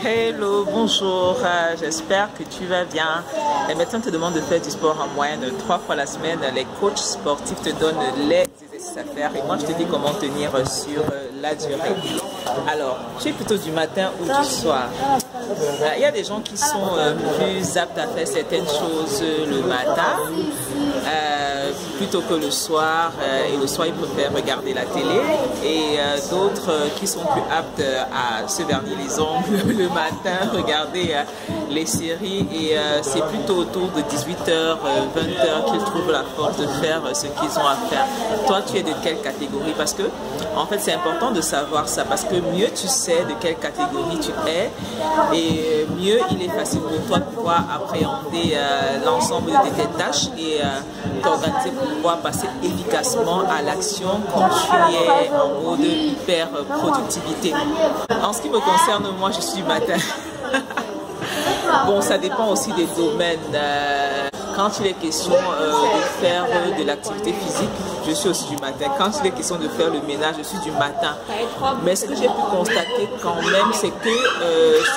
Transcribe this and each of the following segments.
Hello, bonjour, j'espère que tu vas bien. Les médecins te demandent de faire du sport en moyenne 3 fois la semaine. Les coachs sportifs te donnent les exercices à faire et moi je te dis comment tenir sur la durée. Alors, tu es plutôt du matin ou du soir? Il y a des gens qui sont plus aptes à faire certaines choses le matin plutôt que le soir, et le soir ils préfèrent regarder la télé, et d'autres qui sont plus aptes à se vernir les ongles le matin, regarder les séries, et c'est plutôt autour de 18h, 20h qu'ils trouvent la force de faire ce qu'ils ont à faire. Toi, tu es de quelle catégorie? Parce que en fait c'est important de savoir ça, parce que mieux tu sais de quelle catégorie tu es, et mieux il est facile pour toi de pouvoir appréhender l'ensemble de tes tâches et t'organiser pour pouvoir passer efficacement à l'action quand tu es en mode hyper productivité. En ce qui me concerne, moi je suis du matin. Bon, ça dépend aussi des domaines. Quand il est question de faire de l'activité physique, je suis aussi du matin. Quand il est question de faire le ménage, je suis du matin. Mais ce que j'ai pu constater quand même, c'est que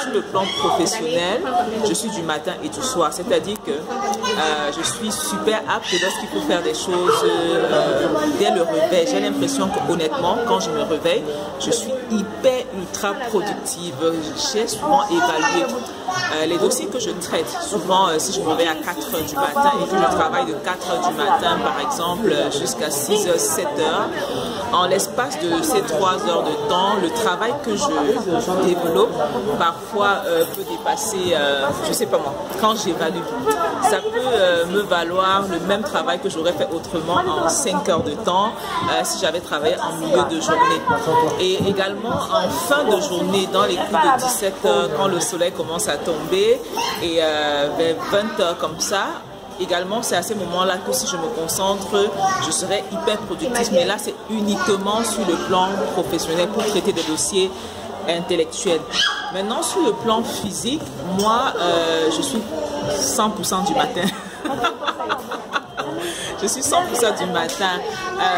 sur le plan professionnel, je suis du matin et du soir. C'est-à-dire que je suis super apte lorsqu'il faut faire des choses dès le réveil. J'ai l'impression que honnêtement, quand je me réveille, je suis hyper ultra productive. J'ai souvent évalué les dossiers que je traite. Souvent, si je me réveille à 4h du matin et que je travaille de 4h du matin, par exemple, jusqu'à 6h, 7h, en l'espace de ces 3 heures de temps, le travail que je développe parfois peut dépasser, je sais pas moi, quand j'évalue, ça peut me valoir le même travail que j'aurais fait autrement en 5 heures de temps si j'avais travaillé en milieu de journée. Et également en fin de journée, dans les coups de 17h, quand le soleil commence à tomber, et vers 20h comme ça, également c'est à ces moments-là que si je me concentre, je serai hyper productive. Mais là c'est uniquement sur le plan professionnel pour traiter des dossiers intellectuels. Maintenant sur le plan physique, moi je suis 100% du matin. Je suis 100% du matin.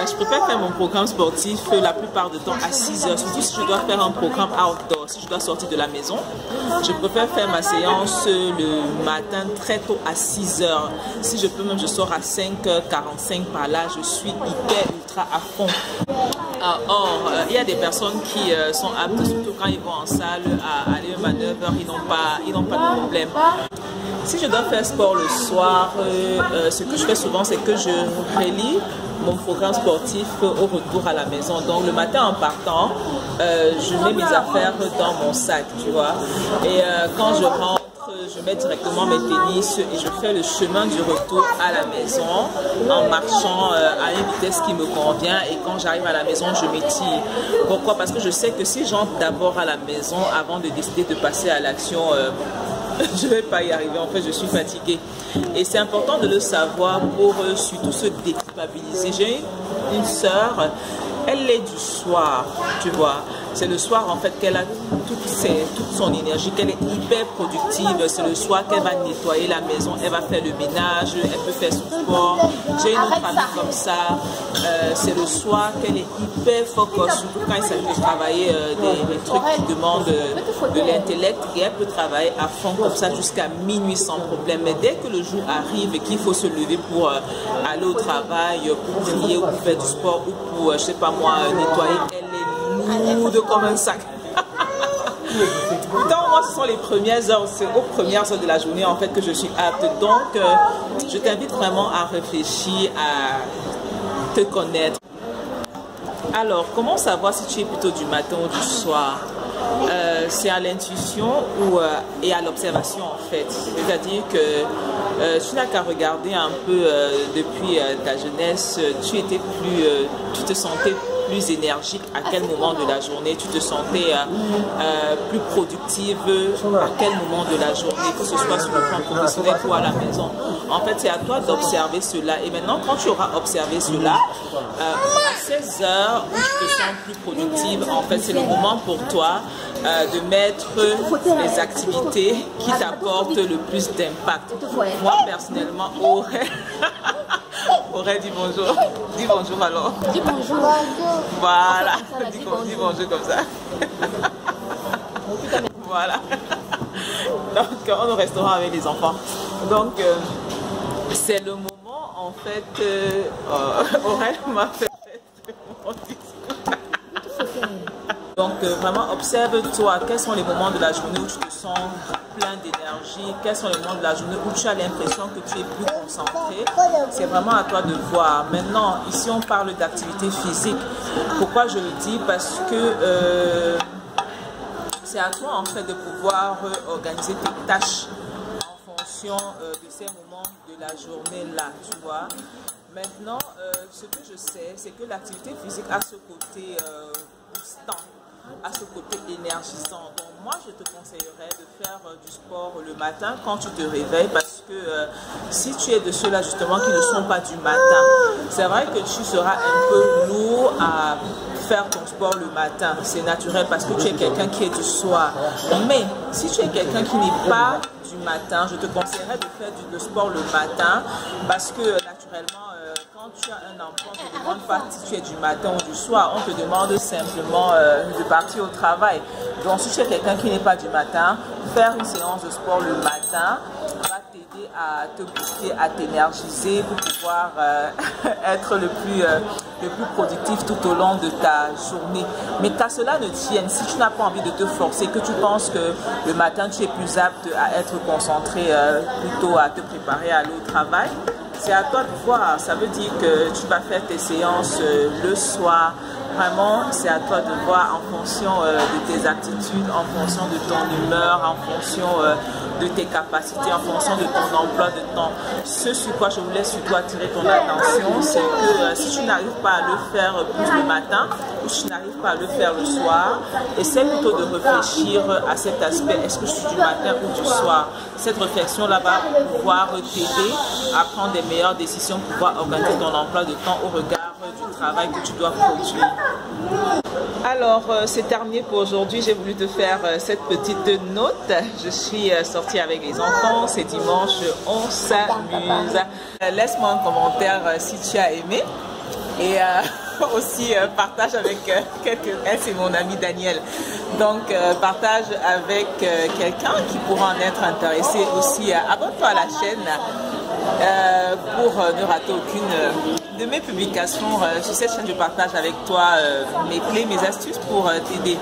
Je préfère faire mon programme sportif la plupart du temps à 6h. Surtout si je dois faire un programme outdoor, si je dois sortir de la maison. Je préfère faire ma séance le matin très tôt à 6h. Si je peux même, je sors à 5h45 par là. Je suis hyper ultra à fond. Or, il y a des personnes qui sont aptes, surtout quand ils vont en salle, à aller même à 9h, ils n'ont pas de problème. Si je dois faire sport le soir, ce que je fais souvent, c'est que je relis mon programme sportif au retour à la maison. Donc le matin en partant, je mets mes affaires dans mon sac, tu vois. Et quand je rentre, je mets directement mes tennis et je fais le chemin du retour à la maison en marchant à une vitesse qui me convient, et quand j'arrive à la maison, je m'étire. Pourquoi? Parce que je sais que si j'entre d'abord à la maison avant de décider de passer à l'action, je ne vais pas y arriver. En fait, je suis fatiguée. Et c'est important de le savoir pour surtout se déculpabiliser. J'ai une sœur, elle est du soir, tu vois. C'est le soir en fait qu'elle a toute son énergie, qu'elle est hyper productive. C'est le soir qu'elle va nettoyer la maison, elle va faire le ménage, elle peut faire son sport. J'ai une autre amie comme ça. C'est le soir qu'elle est hyper focus, surtout quand il s'agit de travailler des trucs qui demandent de l'intellect, et elle peut travailler à fond comme ça jusqu'à minuit sans problème. Mais dès que le jour arrive et qu'il faut se lever pour aller au travail, pour prier ou pour faire du sport ou pour, je sais pas moi, nettoyer, elle est lourde comme un sac. Donc moi ce sont les premières heures, c'est aux premières heures de la journée en fait que je suis apte. Donc je t'invite vraiment à réfléchir, à te connaître. Alors comment savoir si tu es plutôt du matin ou du soir? C'est à l'intuition et à l'observation en fait. C'est-à-dire que tu n'as qu'à regarder un peu depuis ta jeunesse, tu te sentais plus énergique à quel moment de la journée, tu te sentais plus productive à quel moment de la journée, que ce soit sur le plan professionnel ou à la maison. En fait, c'est à toi d'observer cela. Et maintenant, quand tu auras observé cela, à 16 heures où tu te sens plus productive, en fait, c'est le moment pour toi de mettre les activités qui t'apportent le plus d'impact. Moi, personnellement, aurait dit bonjour. Dis bonjour alors. Dis bonjour. Voilà. Dis bonjour comme ça. Voilà. Donc, on est au restaurant avec les enfants. Donc, c'est le moment, en fait, Aurel m'a fait mon discours. Donc, vraiment, observe-toi. Quels sont les moments de la journée où tu te sens plein d'énergie? Quels sont les moments de la journée où tu as l'impression que tu es plus concentré? C'est vraiment à toi de voir. Maintenant, ici, on parle d'activité physique. Pourquoi je le dis? Parce que c'est à toi, en fait, de pouvoir organiser tes tâches en fonction de ces moments de la journée-là, tu vois. Maintenant, ce que je sais, c'est que l'activité physique a ce côté boostant, à ce côté énergisant. Donc moi je te conseillerais de faire du sport le matin quand tu te réveilles, parce que si tu es de ceux-là justement qui ne sont pas du matin, c'est vrai que tu seras un peu lourd à faire ton sport le matin, c'est naturel parce que tu es quelqu'un qui est du soir. Mais si tu es quelqu'un qui n'est pas du matin, je te conseillerais de faire du sport le matin, parce que naturellement quand tu as un enfant, on ne te demande pas si tu es du matin ou du soir, on te demande simplement de partir au travail. Donc si tu es quelqu'un qui n'est pas du matin, faire une séance de sport le matin va t'aider à te booster, à t'énergiser pour pouvoir être le plus productif tout au long de ta journée. Mais qu'à cela ne tienne, si tu n'as pas envie de te forcer, que tu penses que le matin tu es plus apte à être concentré, plutôt à te préparer à aller au travail, c'est à toi de voir. Ça veut dire que tu vas faire tes séances le soir. Vraiment, c'est à toi de voir en fonction de tes aptitudes, en fonction de ton humeur, en fonction de tes capacités, en fonction de ton emploi de temps. Ce sur quoi je voulais surtout attirer ton attention, c'est que si tu n'arrives pas à le faire plus le matin, ou si tu n'arrives pas à le faire le soir, essaie plutôt de réfléchir à cet aspect. Est-ce que je suis du matin ou du soir? Cette réflexion-là va pouvoir t'aider à prendre des meilleures décisions, pouvoir organiser ton emploi de temps au regard du travail que tu dois produire. Alors, c'est terminé pour aujourd'hui. J'ai voulu te faire cette petite note. Je suis sortie avec les enfants. C'est dimanche, on s'amuse. Laisse-moi un commentaire si tu as aimé. Et aussi partage avec quelqu'un. Elle, c'est mon ami Daniel. Donc, partage avec quelqu'un qui pourra en être intéressé aussi. Abonne-toi à la chaîne pour ne rater aucune de mes publications. Sur cette chaîne, je partage avec toi mes clés, mes astuces pour t'aider.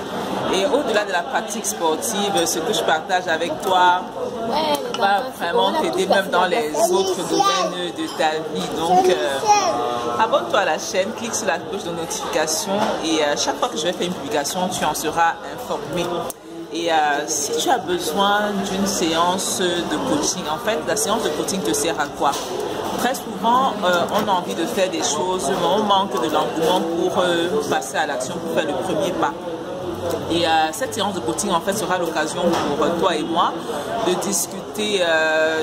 Et au-delà de la pratique sportive, ce que je partage avec toi va vraiment t'aider même dans les autres domaines de ta vie. Donc, abonne-toi à la chaîne, clique sur la cloche de notification et chaque fois que je vais faire une publication, tu en seras informé. Et si tu as besoin d'une séance de coaching, en fait, la séance de coaching te sert à quoi? Très souvent, on a envie de faire des choses, mais on manque de l'engouement pour passer à l'action, pour faire le premier pas. Et cette séance de coaching, en fait, sera l'occasion pour toi et moi de discuter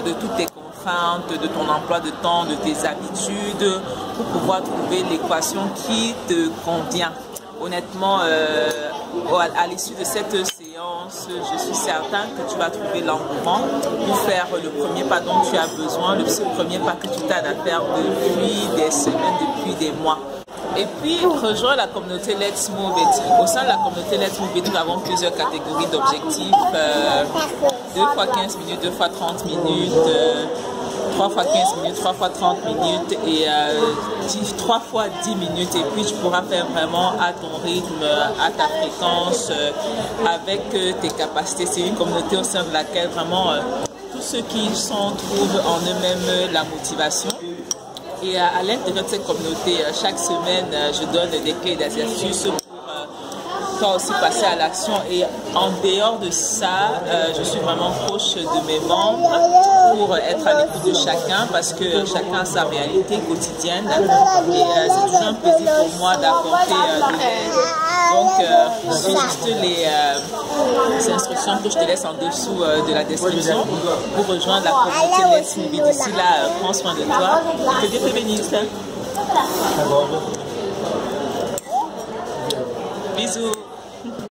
de toutes tes contraintes, de ton emploi de temps, de tes habitudes, pour pouvoir trouver l'équation qui te convient. Honnêtement, à l'issue de cette séance, je suis certain que tu vas trouver l'engouement pour faire le premier pas dont tu as besoin, le premier pas que tu tardes à faire depuis des semaines, depuis des mois. Et puis, rejoins la communauté Let's Move It. Au sein de la communauté Let's Move It, nous avons plusieurs catégories d'objectifs. 2 fois 15 minutes, 2 fois 30 minutes, 3 fois 15 minutes, 3 fois 30 minutes et 3 fois 10 minutes. Et puis, tu pourras faire vraiment à ton rythme, à ta fréquence, avec tes capacités. C'est une communauté au sein de laquelle vraiment tous ceux qui s'en trouvent en eux-mêmes la motivation. Et à l'intérieur de cette communauté, chaque semaine, je donne des clés et des astuces pour toi aussi passer à l'action. Et en dehors de ça, je suis vraiment proche de mes membres pour être à l'écoute de chacun, parce que chacun a sa réalité quotidienne. Et c'est toujours un plaisir pour moi d'apporter de l'aide. Donc, c'est juste les instructions que je te laisse en dessous de la description pour rejoindre la communauté Let's Move It. D'ici là, prends soin de toi. Que Dieu te bénisse. Bisous.